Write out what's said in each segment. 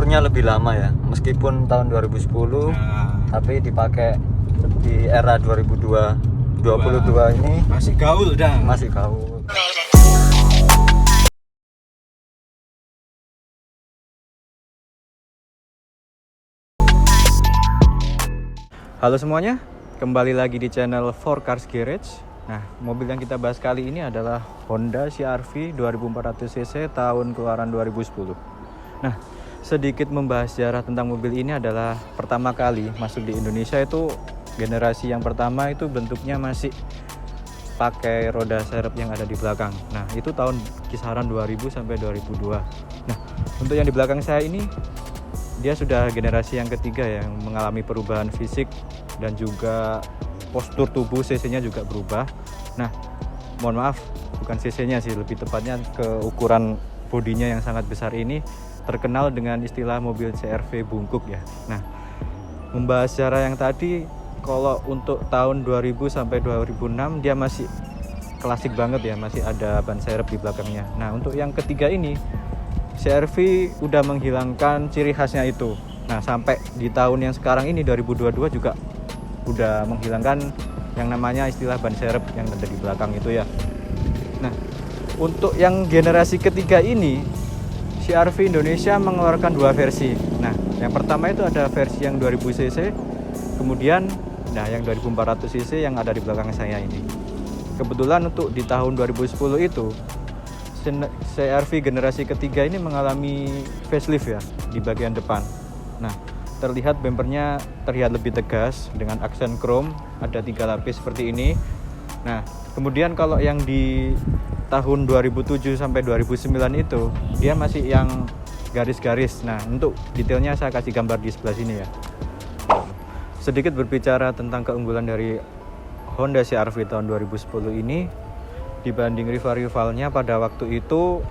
umurnya lebih lama ya, meskipun tahun 2010 tapi dipakai di era 2022 ini masih gaul dah. masih gaul. Halo semuanya, kembali lagi di channel 4Cars Garage. Nah, mobil yang kita bahas kali ini adalah Honda CR-V 2400cc tahun keluaran 2010. Nah, sedikit membahas sejarah tentang mobil ini adalah pertama kali masuk di Indonesia itu generasi yang pertama itu bentuknya masih pakai roda serep yang ada di belakang. Nah, itu tahun kisaran 2000 sampai 2002. Nah, untuk yang di belakang saya ini dia sudah generasi yang ketiga yang mengalami perubahan fisik dan juga postur tubuh, cc-nya juga berubah. Nah, mohon maaf, bukan cc-nya sih, lebih tepatnya ke ukuran bodinya yang sangat besar ini terkenal dengan istilah mobil CR-V bungkuk ya. Nah, membahas sejarah yang tadi, kalau untuk tahun 2000 sampai 2006 dia masih klasik banget ya, masih ada ban serep di belakangnya. Nah, untuk yang ketiga ini CR-V udah menghilangkan ciri khasnya itu. Nah, sampai di tahun yang sekarang ini 2022 juga udah menghilangkan yang namanya istilah ban serep yang ada di belakang itu ya. Nah, untuk yang generasi ketiga ini CR-V Indonesia mengeluarkan dua versi. Nah, yang pertama itu ada versi yang 2000cc, kemudian yang 2400cc yang ada di belakang saya ini. Kebetulan untuk di tahun 2010 itu CR-V generasi ketiga ini mengalami facelift ya di bagian depan. Nah, terlihat bempernya terlihat lebih tegas dengan aksen chrome, ada 3 lapis seperti ini. Nah, kemudian kalau yang di tahun 2007 sampai 2009 itu dia masih yang garis-garis. Nah, untuk detailnya saya kasih gambar di sebelah sini ya. Sedikit berbicara tentang keunggulan dari Honda CR-V tahun 2010 ini dibanding rival-rivalnya pada waktu itu,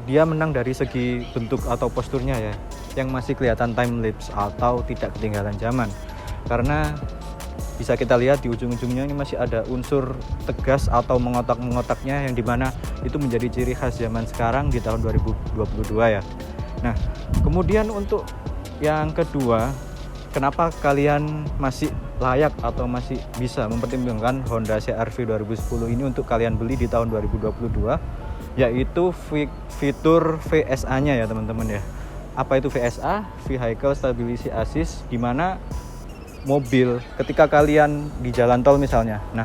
dia menang dari segi bentuk atau posturnya ya, yang masih kelihatan time lapse atau tidak ketinggalan zaman. Karena bisa kita lihat di ujung-ujungnya ini masih ada unsur tegas atau mengotak-mengotaknya yang dimana itu menjadi ciri khas zaman sekarang di tahun 2022 ya. Nah, kemudian untuk yang kedua, kenapa kalian masih layak atau masih bisa mempertimbangkan Honda CR-V 2010 ini untuk kalian beli di tahun 2022, yaitu fitur VSA-nya ya teman-teman ya. Apa itu VSA? Vehicle Stability Assist, di mana mobil ketika kalian di jalan tol misalnya, nah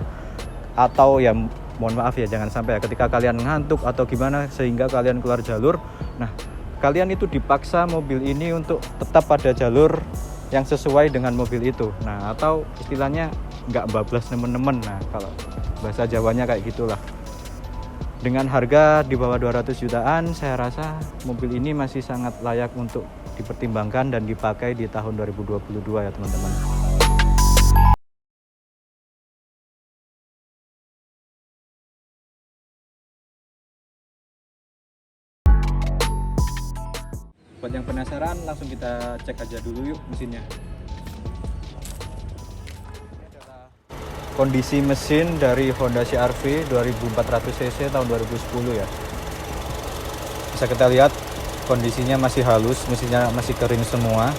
atau ya mohon maaf ya jangan sampai ya ketika kalian ngantuk atau gimana sehingga kalian keluar jalur, nah kalian itu dipaksa mobil ini untuk tetap pada jalur yang sesuai dengan mobil itu. Nah, atau istilahnya nggak bablas nemen-nemen. Nah, kalau bahasa Jawanya kayak gitulah. Dengan harga di bawah 200 jutaan, saya rasa mobil ini masih sangat layak untuk dipertimbangkan dan dipakai di tahun 2022 ya teman-teman. Buat yang penasaran, langsung kita cek aja dulu yuk mesinnya. Kondisi mesin dari Honda CR-V 2400cc tahun 2010 ya. Bisa kita lihat kondisinya masih halus, mesinnya masih kering semua.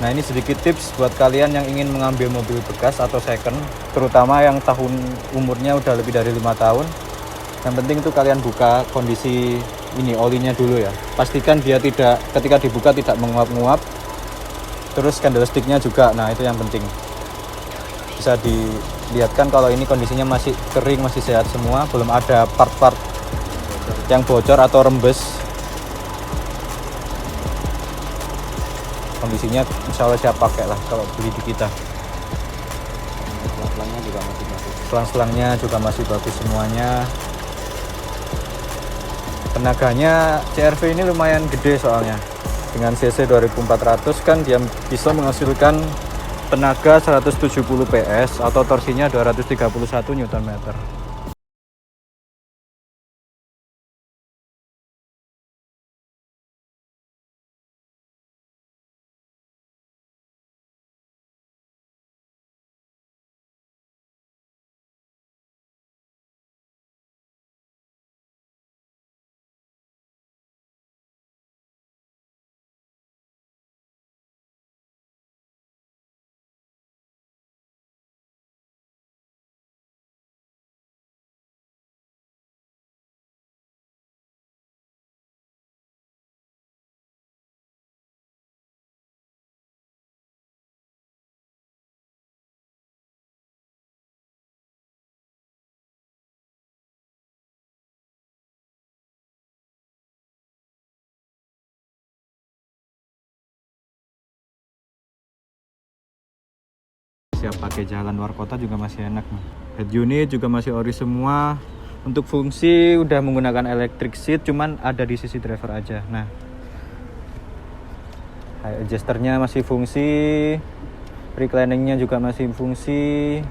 Nah, ini sedikit tips buat kalian yang ingin mengambil mobil bekas atau second, terutama yang tahun umurnya udah lebih dari 5 tahun. Yang penting itu kalian buka kondisi ini olinya dulu ya. Pastikan dia tidak, ketika dibuka tidak menguap-nguap. Terus candlesticknya juga, nah itu yang penting. Bisa dilihatkan kalau ini kondisinya masih kering, masih sehat semua, belum ada part-part yang bocor atau rembes. Kondisinya insya Allah siap pakai lah kalau beli di kita. Selang-selangnya juga masih bagus. Selang-selangnya juga masih bagus semuanya. Tenaganya CR-V ini lumayan gede soalnya. Dengan cc 2400 kan dia bisa menghasilkan tenaga 170 PS atau torsinya 231 Nm. siap pakai jalan luar kota juga masih enak nih. Head unit juga masih ori semua. Untuk fungsi udah menggunakan electric seat, cuman ada di sisi driver aja. Nah, high adjusternya masih fungsi, recliningnya juga masih fungsi.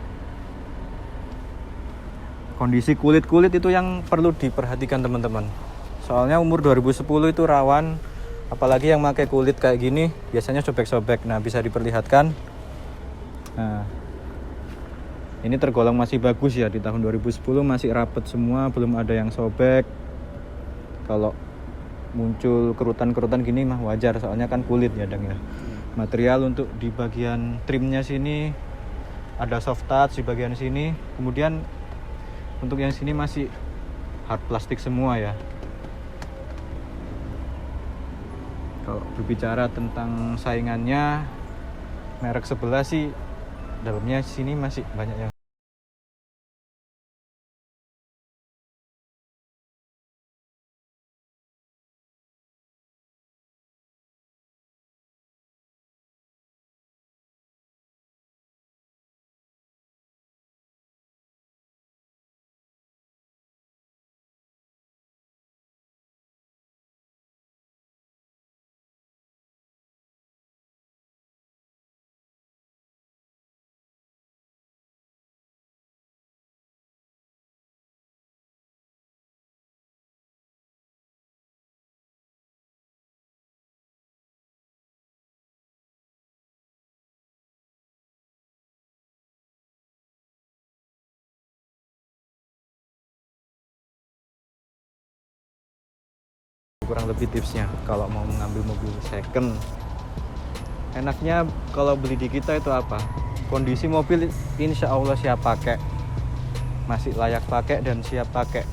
Kondisi kulit-kulit itu yang perlu diperhatikan teman-teman. Soalnya umur 2010 itu rawan, apalagi yang pakai kulit kayak gini biasanya sobek-sobek. Nah, bisa diperlihatkan. Nah, ini tergolong masih bagus ya, di tahun 2010 masih rapet semua, belum ada yang sobek. Kalau muncul kerutan-kerutan gini mah wajar, soalnya kan kulit ya Dang ya. Material untuk di bagian trimnya sini ada soft touch di bagian sini. Kemudian untuk yang sini masih hard plastik semua ya. Kalau berbicara tentang saingannya, merek sebelah sih dalamnya sini masih banyak yang kurang lebih tipsnya kalau mau mengambil mobil second. Enaknya kalau beli di kita itu apa? Kondisi mobil insya Allah siap pakai, masih layak pakai dan siap pakai.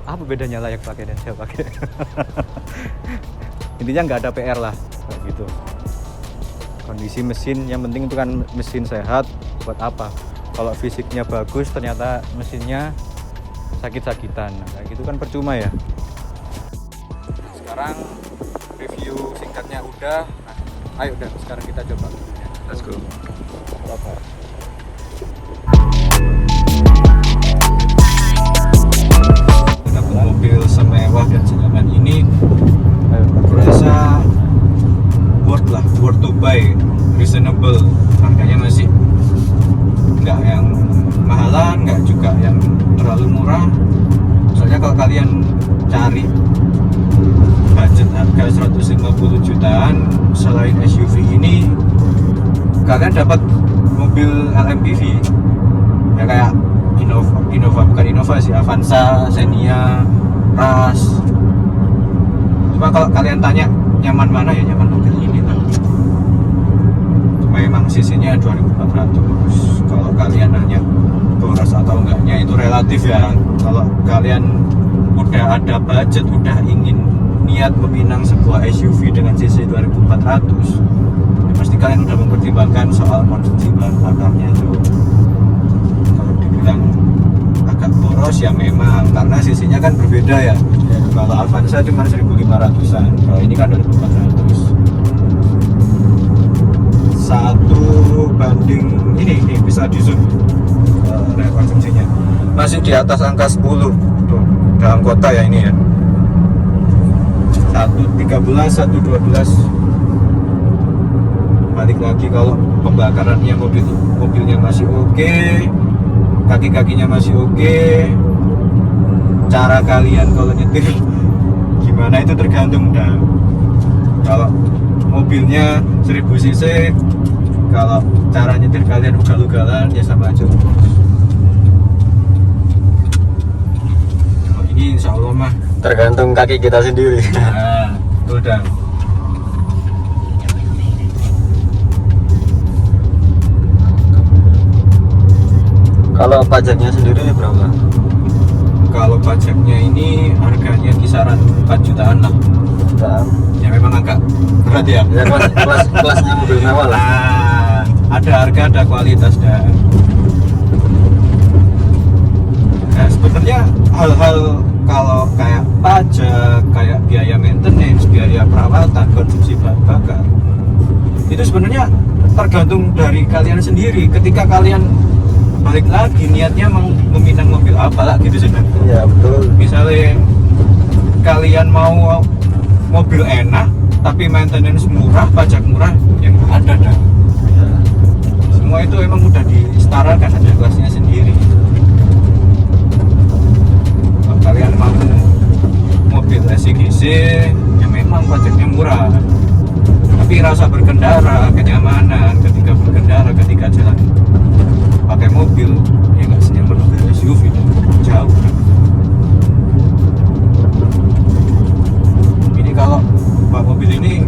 Apa bedanya layak pakai dan siap pakai? Intinya nggak ada PR lah, kayak gitu. Kondisi mesin yang penting itu kan mesin sehat. Buat apa? Kalau fisiknya bagus ternyata mesinnya sakit-sakitan, nah, kayak gitu kan percuma ya. Sekarang review singkatnya udah. Nah, ayo dan sekarang kita coba. Let's go. Berapa? Mobil semewah dan senyaman ini, aku rasa worth to buy, reasonable. Harganya masih nggak yang mahalan, nggak juga yang terlalu murah. Soalnya kalau kalian cari budget harga 150 jutaan selain SUV ini, kalian dapat mobil LMPV ya, kayak Innova sih, Avanza, Xenia, Rush. Cuma kalau kalian tanya nyaman mana, ya nyaman mobil ini lah. Cuma emang sisinya 2400. Kalau kalian nanya boros atau enggaknya itu relatif ya. Kalau kalian udah ada budget, udah ingin niat meminang sebuah SUV dengan cc 2400, ya pasti kalian udah mempertimbangkan soal konsumsi bahan bakarnya itu. Kalau dibilang agak boros ya memang, karena cc-nya kan berbeda ya. Kalau Avanza cuma 1500-an, kalau ini kan 2400. Satu banding ini bisa di zoom konsumsinya masih di atas angka 10 tuh, dalam kota ya ini ya. 113, 112. Balik lagi kalau pembakarannya mobilnya masih oke, kaki-kakinya masih oke. Cara kalian kalau nyetir gimana itu tergantung dah. Kalau mobilnya 1000 cc, kalau cara nyetir kalian ugal-ugalan ya sama aja. Kalau ini insya Allah mah Tergantung kaki kita sendiri. nah, itu udah. Kalau pajaknya sendiri berapa? Kalau pajaknya ini harganya kisaran 4 jutaan lah. Jutaan. Ya memang agak berat ya. Ya kelasnya mobil mewah lah. Nah, ada harga, ada kualitas dan. Nah, sebenarnya hal-hal kalau kayak pajak, kayak biaya maintenance, biaya perawatan, konsumsi bahan bakar, itu sebenarnya tergantung dari kalian sendiri. Ketika kalian balik lagi niatnya mau meminang mobil apa lah gitu sudah. Iya betul. Misalnya kalian mau mobil enak tapi maintenance murah, pajak murah, yang ada dah. Ya. Semua itu emang udah disetarakan, ada kelasnya sendiri. Kalau kalian mau mobil SCGC ya memang pajaknya murah, tapi rasa berkendara, kenyamanan ketika berkendara, ketika jalan pakai mobil ya nggak senyaman mobil SUV itu jauh. Ini kalau bawa mobil ini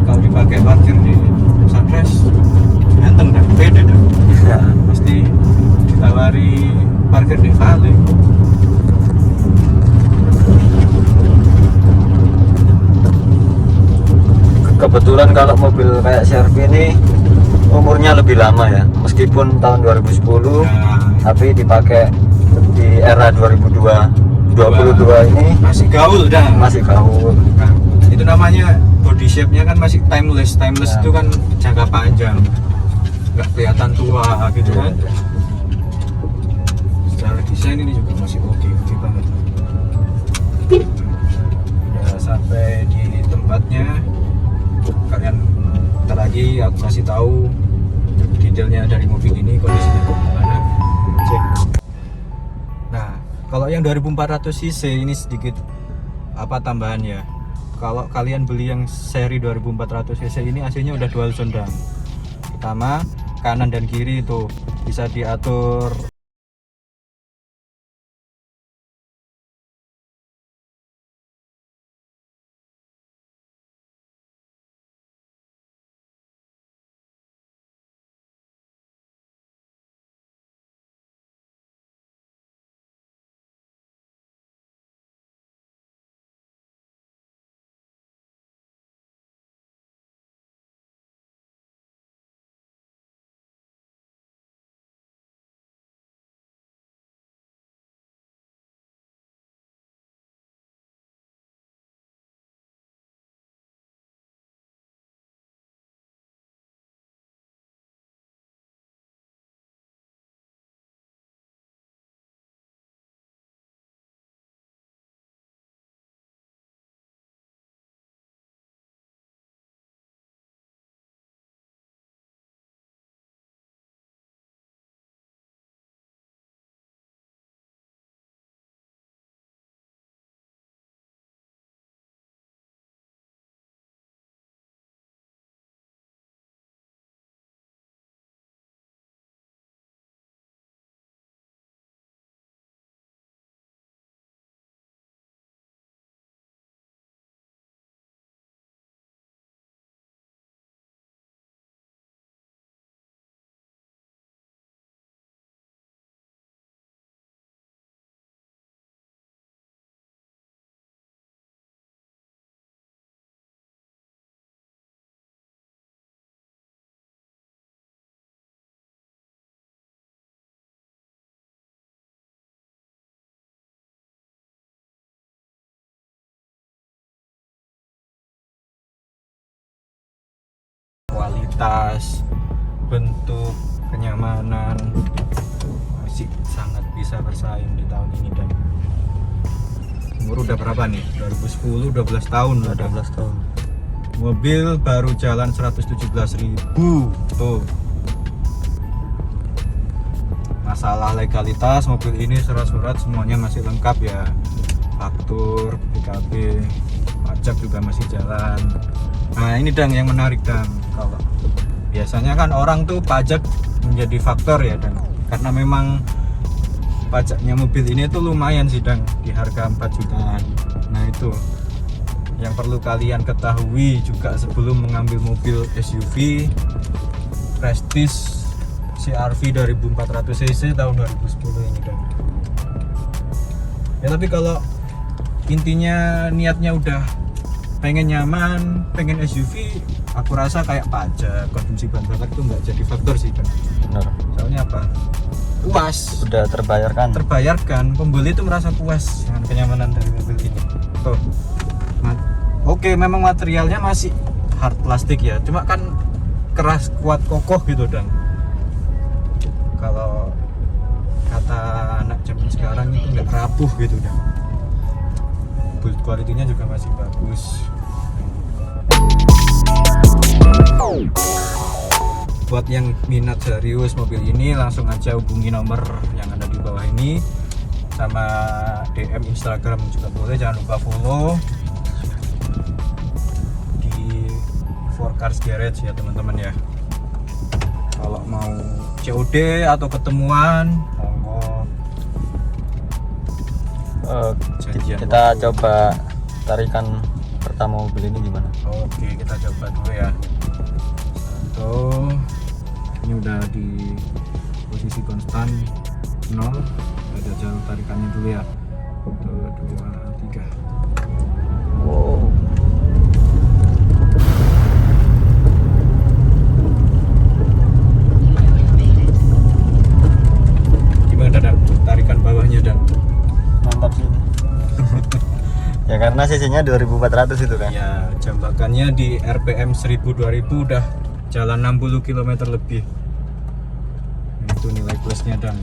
kalau dipakai parkir di Sunrise ganteng dan beda dah. Ya. Pasti ditawari parkir di Vale. Kebetulan kalau mobil kayak CR-V ini umurnya lebih lama ya, meskipun tahun 2010 Nah, tapi dipakai di era 2022 ini masih gaul dah. masih gaul. Nah, itu namanya body shape-nya kan masih timeless. Timeless Ya. itu kan jangka panjang, nggak kelihatan tua gitu kan. Secara desain ini juga masih oke banget. Udah sampai di tempatnya. Kalian ntar lagi aku kasih tahu detailnya dari mobil ini, kondisinya gimana. Cek. Nah, kalau yang 2400 cc ini sedikit apa tambahan ya. Kalau kalian beli yang seri 2400 cc ini AC-nya udah dual zone dang. Pertama, kanan dan kiri itu bisa diatur kualitas, bentuk, kenyamanan masih sangat bisa bersaing di tahun ini. Dan umur udah berapa nih? 2010, 12 tahun lah. 12 tahun. Mobil baru jalan 117.000 tuh. Masalah legalitas mobil ini, surat-surat semuanya masih lengkap ya. Faktur, BPKB, pajak juga masih jalan. Nah ini Dang yang menarik Dang. Kalau biasanya kan orang tuh pajak menjadi faktor ya Dang, karena memang pajaknya mobil ini tuh lumayan sih Dang, di harga 4 jutaan. Nah itu yang perlu kalian ketahui juga sebelum mengambil mobil SUV Prestige CR-V 2400 cc tahun 2010 ini Dang. Ya tapi kalau intinya niatnya udah pengen nyaman, pengen SUV, aku rasa kayak pajak, konsumsi bahan bakar itu nggak jadi faktor sih Dang. Benar. Soalnya apa? Puas, Udah terbayarkan. pembeli itu merasa puas dengan kenyamanan dari mobil ini. Tuh. Oke, memang materialnya masih hard plastik ya, cuma kan keras, kuat, kokoh gitu. Dan kalau kata anak zaman sekarang itu nggak rapuh gitu. Dan build quality-nya juga masih bagus. Buat yang minat serius mobil ini, langsung aja hubungi nomor yang ada di bawah ini, sama DM Instagram juga boleh. Jangan lupa follow di 4Cars Garage ya teman-teman ya. Kalau mau COD atau ketemuan, monggo. Janjian Kita waktu. coba tarikan pertama mobil ini gimana? Oke, kita coba dulu ya. Satu, ini udah di posisi konstan 0. Ada jalur tarikannya dulu ya. 1, 2, 3. Wow. Gimana Dan? Tarikan bawahnya Dan? Mantap sih ini. Ya karena cc-nya 2400 itu kan. Ya, jambakannya di RPM 1000-2000 udah jalan 60 km lebih. Nah, itu nilai plusnya. Dan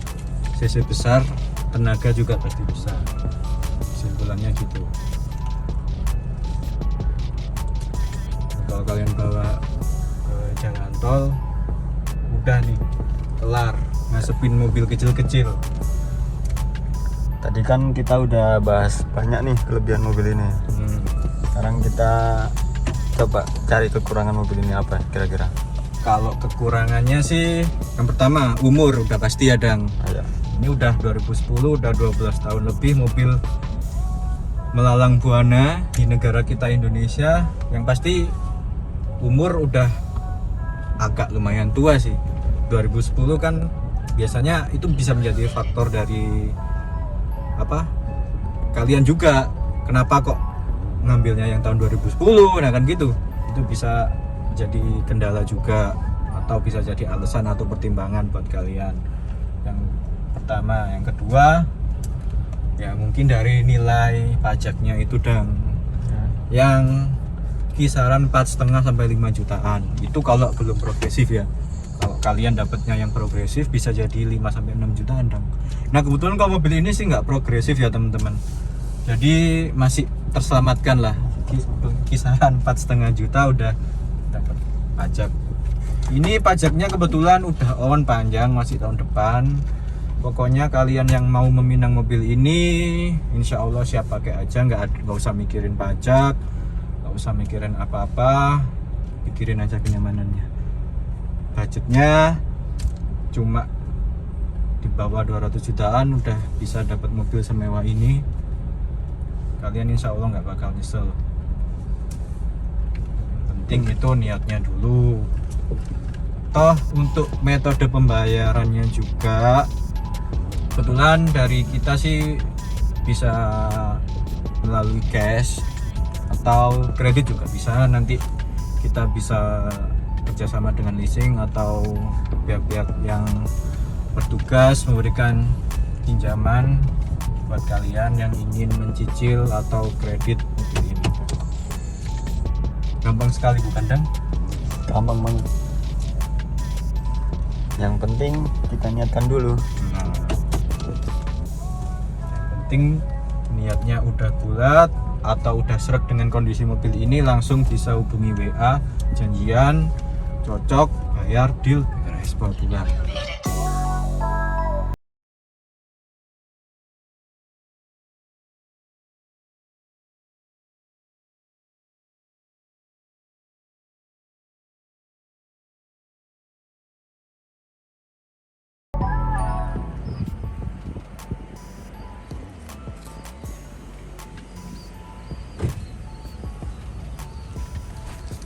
cc besar, tenaga juga pasti besar. Kesimpulannya gitu. Kalau kalian bawa ke jalan tol, udah nih, kelar ngasepin mobil kecil-kecil. Tadi kan kita udah bahas banyak nih kelebihan mobil ini. Sekarang kita coba cari kekurangan mobil ini apa kira-kira. Kalau kekurangannya sih, yang pertama umur udah pasti ya Dan. Ayo. Ini udah 2010, udah 12 tahun lebih mobil melalang buana di negara kita Indonesia. Yang pasti umur udah agak lumayan tua sih. 2010 kan biasanya itu bisa menjadi faktor dari apa? Kalian juga kenapa kok ngambilnya yang tahun 2010? Nah kan gitu. Itu bisa jadi kendala juga, atau bisa jadi alasan atau pertimbangan buat kalian. Yang pertama, yang kedua ya mungkin dari nilai pajaknya itu Dan, yang kisaran 4,5 sampai 5 jutaan. Itu kalau belum progresif ya. Kalau kalian dapatnya yang progresif bisa jadi 5 sampai 6 jutaan Dan. Nah kebetulan kalau mobil ini sih nggak progresif ya teman-teman. Jadi masih terselamatkan lah. Kisaran 4,5 juta udah dapat pajak. Ini pajaknya kebetulan udah on panjang, masih tahun depan. Pokoknya kalian yang mau meminang mobil ini, insya Allah siap pakai aja, nggak usah mikirin pajak, nggak usah mikirin apa-apa, pikirin aja kenyamanannya. Budgetnya cuma di bawah 200 jutaan udah bisa dapat mobil semewah ini. Kalian insya Allah nggak bakal nyesel. Penting itu niatnya dulu. Toh untuk metode pembayarannya juga kebetulan dari kita sih bisa melalui cash atau kredit juga bisa. Nanti kita bisa kerjasama dengan leasing atau pihak-pihak yang bertugas memberikan pinjaman buat kalian yang ingin mencicil atau kredit mobil ini. Gampang sekali bukan Dan? Gampang banget. Yang penting kita niatkan dulu. Nah, yang penting niatnya udah bulat atau udah sreg dengan kondisi mobil ini, langsung bisa hubungi WA, janjian, cocok, bayar, deal, beres pulang.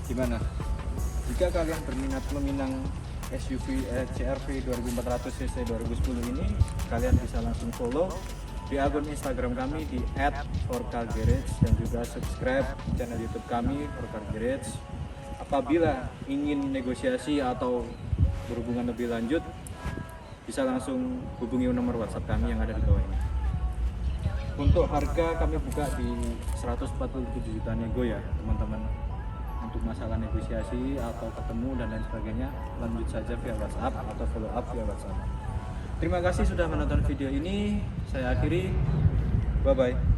Gimana? Jika kalian berminat meminang SUV CR-V 2400 cc 2010 ini, kalian bisa langsung follow di akun Instagram kami di @4cargarage dan juga subscribe channel YouTube kami 4cargarage. Apabila ingin negosiasi atau berhubungan lebih lanjut, bisa langsung hubungi nomor WhatsApp kami yang ada di bawah ini. Untuk harga kami buka di 147 juta nego ya teman-teman. untuk masalah negosiasi atau ketemu dan lain sebagainya, lanjut saja via WhatsApp atau follow up via WhatsApp. Terima kasih sudah menonton video ini. Saya akhiri. Bye bye.